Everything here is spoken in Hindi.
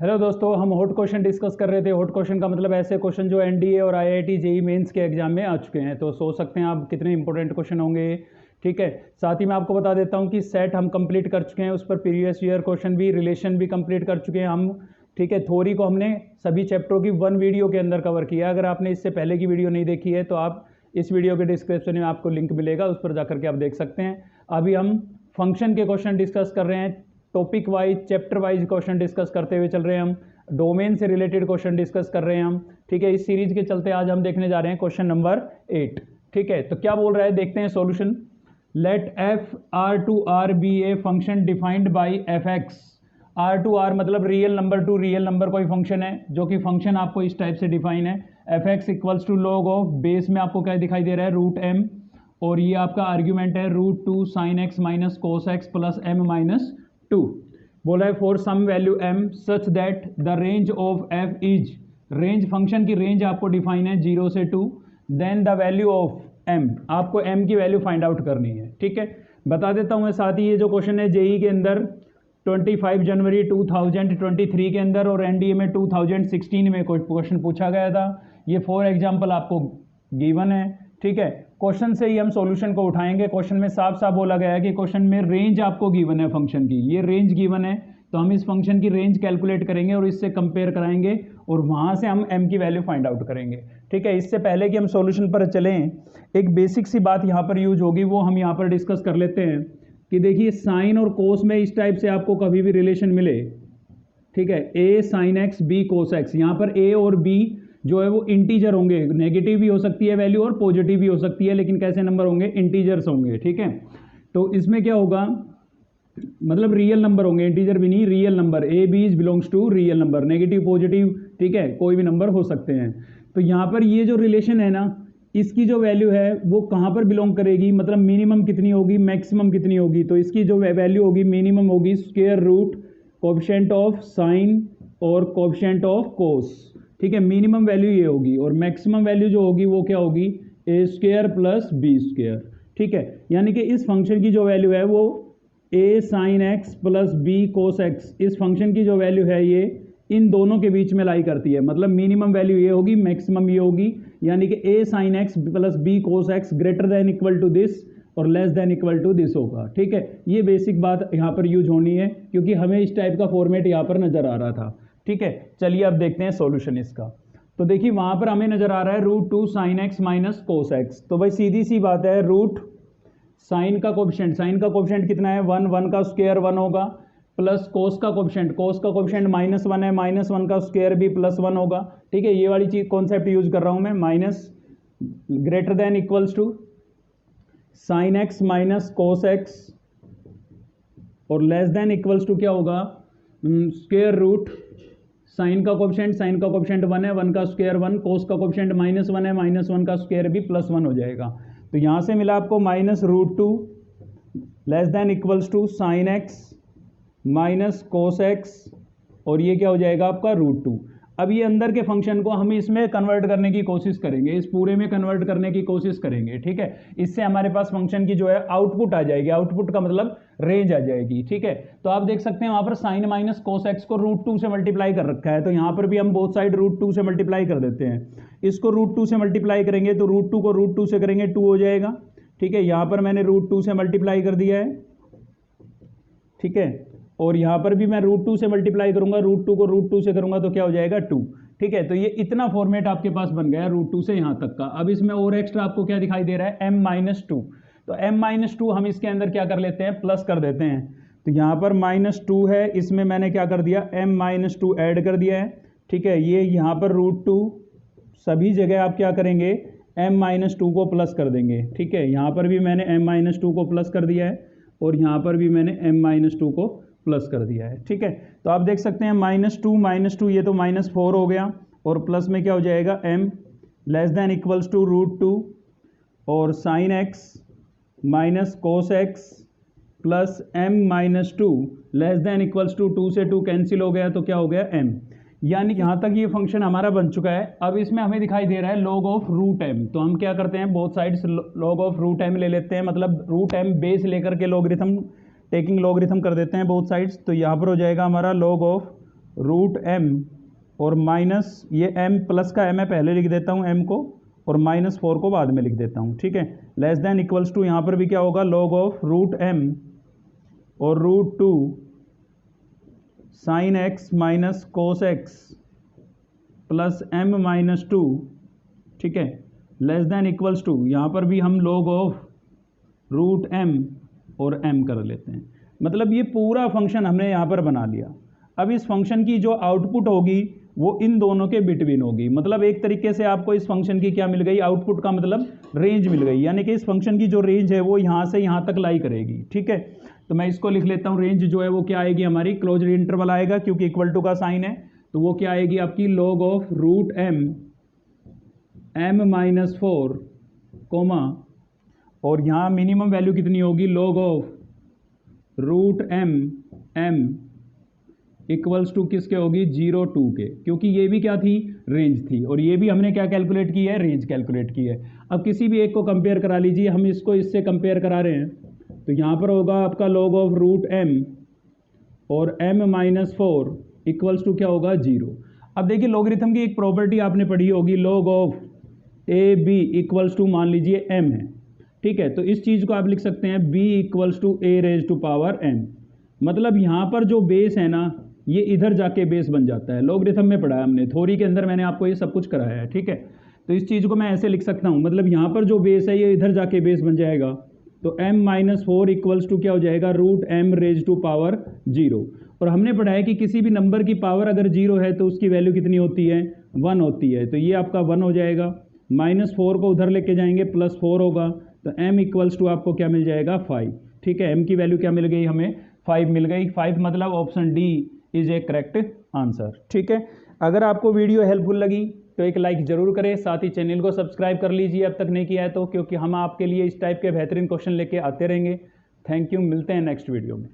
हेलो दोस्तों, हम हॉट क्वेश्चन डिस्कस कर रहे थे। हॉट क्वेश्चन का मतलब ऐसे क्वेश्चन जो एनडीए और आईआईटी जेईई मेंस के एग्जाम में आ चुके हैं। तो सोच सकते हैं आप कितने इंपॉर्टेंट क्वेश्चन होंगे। ठीक है, साथ ही मैं आपको बता देता हूं कि सेट हम कंप्लीट कर चुके हैं, उस पर प्रीवियस ईयर क्वेश्चन भी, रिलेशन भी कंप्लीट कर चुके हैं हम। ठीक है, थ्योरी को हमने सभी चैप्टरों की वन वीडियो के अंदर कवर किया। अगर आपने इससे पहले की वीडियो नहीं देखी है तो आप इस वीडियो के डिस्क्रिप्शन में आपको लिंक मिलेगा, उस पर जाकर के आप देख सकते हैं। अभी हम फंक्शन के क्वेश्चन डिस्कस कर रहे हैं, topic wise chapter wise question discuss करते हुए चल रहे हैं। हम डोमेन से रिलेटेड क्वेश्चन डिस्कस कर रहे हैं हम। ठीक है, इस सीरीज के चलते आज हम देखने जा रहे हैं क्वेश्चन नंबर 8। ठीक है, तो क्या बोल रहा है देखते हैं solution. Let F R to R be a function defined by F X. R to R मतलब real number to real number कोई फंक्शन है, जो कि फंक्शन आपको इस टाइप से डिफाइन है। F x equals to log of base में आपको क्या दिखाई दे रहा है, रूट एम, और ये आपका आर्ग्यूमेंट है root two sine x minus cos x plus m minus two. बोला है for some value m such that the range of f is, range function की रेंज आपको डिफाइन है 0 से 2, then the value of m, आपको m की वैल्यू फाइंड आउट करनी है। ठीक है, बता देता हूं मैं साथ ही, ये जो क्वेश्चन है जेईई के अंदर 25 जनवरी 2023 के अंदर और एनडीए में 2016 में कोई क्वेश्चन पूछा गया था। ये 4 एग्जाम्पल आपको गिवन है। ठीक है, क्वेश्चन से ही हम सॉल्यूशन को उठाएंगे। क्वेश्चन में साफ साफ बोला गया है कि क्वेश्चन में रेंज आपको गिवन है फंक्शन की, ये रेंज गिवन है, तो हम इस फंक्शन की रेंज कैलकुलेट करेंगे और इससे कंपेयर कराएंगे और वहां से हम m की वैल्यू फाइंड आउट करेंगे। ठीक है, इससे पहले कि हम सॉल्यूशन पर चलें, एक बेसिक सी बात यहाँ पर यूज होगी, वो हम यहाँ पर डिस्कस कर लेते हैं कि देखिए साइन और कोस में इस टाइप से आपको कभी भी रिलेशन मिले, ठीक है, a sine x B cos x, यहाँ पर a और b जो है वो इंटीजर होंगे, नेगेटिव भी हो सकती है वैल्यू और पॉजिटिव भी हो सकती है, लेकिन कैसे नंबर होंगे, इंटीजर्स होंगे। ठीक है, तो इसमें क्या होगा, मतलब रियल नंबर होंगे, इंटीजर भी नहीं, real number. A B is belongs to real number, negative positive, ठीक है, कोई भी नंबर हो सकते हैं। तो यहाँ पर ये जो रिलेशन है ना, इसकी जो वैल्यू है वो कहाँ पर बिलोंग करेगी, मतलब मिनिमम कितनी होगी, मैक्सिमम कितनी होगी। तो इसकी जो वैल्यू होगी मिनिमम होगी square root coefficient of sine और कोएफिशिएंट ऑफ कोस। ठीक है, मिनिमम वैल्यू ये होगी और मैक्सिमम वैल्यू जो होगी वो क्या होगी, ए स्क्वायर प्लस बी स्क्वायर। ठीक है, यानी कि इस फंक्शन की जो वैल्यू है वो A sine X plus B cos X, इस फंक्शन की जो वैल्यू है ये इन दोनों के बीच में लाई करती है। मतलब मिनिमम वैल्यू ये होगी, मैक्सिमम ये होगी, यानी कि A sine X plus B cos X greater than equal to this और less than equal to this होगा। ठीक है, ये बेसिक बात यहाँ पर यूज होनी है, क्योंकि हमें इस टाइप का फॉर्मेट यहाँ पर नजर आ रहा था। ठीक है, चलिए अब देखते हैं सॉल्यूशन इसका। तो देखिए वहां पर हमें नजर आ रहा है root two sine x minus cos x. तो भाई सीधी सी बात है, रूट साइन का कोएफिशिएंट, साइन का कोएफिशिएंट कितना है 1, 1 का स्क्वायर 1 होगा, प्लस कोस का कोएफिशिएंट, कोस का कोएफिशिएंट -1 है, -1 का स्क्वायर भी +1 होगा। ठीक है, ये वाली चीज कॉन्सेप्ट यूज कर रहा हूं मैं, minus greater than equals to sine x minus cos x और लेस देन इक्वल्स टू क्या होगा, स्क्वायर रूट साइन का कोएफिशिएंट 1 है, 1 का स्क्वायर 1, कोस का कोएफिशिएंट -1 है, -1 का स्क्वायर भी +1 हो जाएगा। तो यहां से मिला आपको -√2 less than equals to sine x minus cos x और ये क्या हो जाएगा आपका √2। अब ये अंदर के फंक्शन को हम इसमें कन्वर्ट करने की कोशिश करेंगे, इस पूरे में कन्वर्ट करने की कोशिश करेंगे। ठीक है, इससे हमारे पास फंक्शन की जो है आउटपुट आ जाएगी, आउटपुट का मतलब रेंज आ जाएगी। ठीक है, तो आप देख सकते हैं वहां पर साइन माइनस कोस एक्स को √2 से मल्टीप्लाई कर रखा है, तो यहां पर भी हम बोथ साइड √2 से मल्टीप्लाई कर देते हैं। इसको √2 से मल्टीप्लाई करेंगे तो √2 को √2 से करेंगे 2 हो जाएगा। ठीक है, यहां पर मैंने √2 से मल्टीप्लाई कर दिया है। ठीक है, और यहां पर भी मैं √2 से मल्टीप्लाई करूंगा, √2 को √2 से करूंगा तो क्या हो जाएगा 2। ठीक है, तो ये इतना फॉर्मेट आपके पास बन गया √2 से यहां तक का। अब इसमें और एक्स्ट्रा आपको क्या दिखाई दे रहा है, m-2। तो m-2 हम इसके अंदर क्या कर लेते हैं, प्लस कर देते हैं। तो यहां पर -2 है, इसमें मैंने क्या कर दिया, m-2 ऐड कर दिया है। ठीक है, ये यहां पर √2, सभी जगह आप क्या करेंगे, m-2 को प्लस कर देंगे। ठीक है, यहां पर भी मैंने m-2 को प्लस कर दिया है और यहां पर भी मैंने m-2 को प्लस कर दिया है। ठीक है, तो आप देख सकते हैं -2 ये तो -4 हो गया और प्लस में क्या हो जाएगा m less than equals to √2 और sine x minus cos x plus m-2 less than equals to 2 से 2 कैंसिल हो गया तो क्या हो गया m। यानी यहां तक ये फंक्शन हमारा बन चुका है। अब इसमें हमें दिखाई दे रहा है log ऑफ √m, तो हम क्या करते हैं, both sides log of √m ले लेते हैं, मतलब √m बेस लेकर के लॉगरिथम टेकिंग लॉगरिथम कर देते हैं बोथ साइड्स। तो यहाँ पर हो जाएगा हमारा log ऑफ रूट एम और माइनस ये m प्लस का m है, पहले लिख देता हूँ m को, और -4 को बाद में लिख देता हूँ, ठीक है। लेस देन इक्वल्स टू यहाँ पर भी क्या होगा, log ऑफ रूट m और root 2 sine x minus cos x plus m minus 2, ठीक है। लेस देन इक्वल्स टू यहाँ पर भी हम log ऑफ रूट m और m कर लेते हैं। मतलब ये पूरा फंक्शन हमने यहाँ पर बना लिया। अब इस फंक्शन की जो आउटपुट होगी वो इन दोनों के बिटवीन होगी। मतलब एक तरीके से आपको इस फंक्शन की क्या मिल गई, आउटपुट का मतलब रेंज मिल गई, यानी कि इस फंक्शन की जो रेंज है वो यहाँ से यहाँ तक लाई करेगी, ठीक है। तो मैं इसको लिख लेता हूँ, रेंज जो है वो क्या आएगी हमारी, क्लोज्ड इंटरवल आएगा क्योंकि इक्वल टू का साइन है, तो वो क्या आएगी आपकी log of root m minus 4 comma, और यहाँ मिनिमम वैल्यू कितनी होगी, log of root m equals to किसके होगी, 0 2 के, क्योंकि ये भी क्या थी, रेंज थी, और ये भी हमने क्या कैलकुलेट की है, रेंज कैलकुलेट की है। अब किसी भी एक को कंपेयर करा लीजिए, हम इसको इससे कंपेयर करा रहे हैं, तो यहाँ पर होगा आपका log ऑफ रूट m और m माइनस 4 इक्वल्स टू क्या होगा, 0। अब देखिए लॉगरिथम की एक प्रॉपर्टी आपने पढ़ी होगी, log of A B equals to मान लीजिए m है, ठीक है। तो इस चीज़ को आप लिख सकते हैं b equals to a raise to power m। मतलब यहाँ पर जो बेस है ना, ये इधर जाके बेस बन जाता है। लॉगरिथम में पढ़ा है हमने, थ्योरी के अंदर मैंने आपको ये सब कुछ कराया है, ठीक है। तो इस चीज़ को मैं ऐसे लिख सकता हूँ, मतलब यहाँ पर जो बेस है ये इधर जाके बेस बन जाएगा, तो m माइनस 4 इक्वल्स टू क्या हो जाएगा, root m raise to power 0। और हमने पढ़ा है कि किसी भी नंबर की पावर अगर 0 है तो उसकी वैल्यू कितनी होती है, 1 होती है। तो ये आपका 1 हो जाएगा, -4 को उधर लेके जाएंगे, +4 होगा, तो m इक्वल्स टू आपको क्या मिल जाएगा, 5, ठीक है। m की वैल्यू क्या मिल गई हमें, 5 मिल गई। 5 मतलब option D is A correct answer, ठीक है। अगर आपको वीडियो हेल्पफुल लगी तो एक लाइक जरूर करें, साथ ही चैनल को सब्सक्राइब कर लीजिए अब तक नहीं किया है तो, क्योंकि हम आपके लिए इस टाइप के बेहतरीन क्वेश्चन लेके आते रहेंगे। थैंक यू, मिलते हैं नेक्स्ट वीडियो में।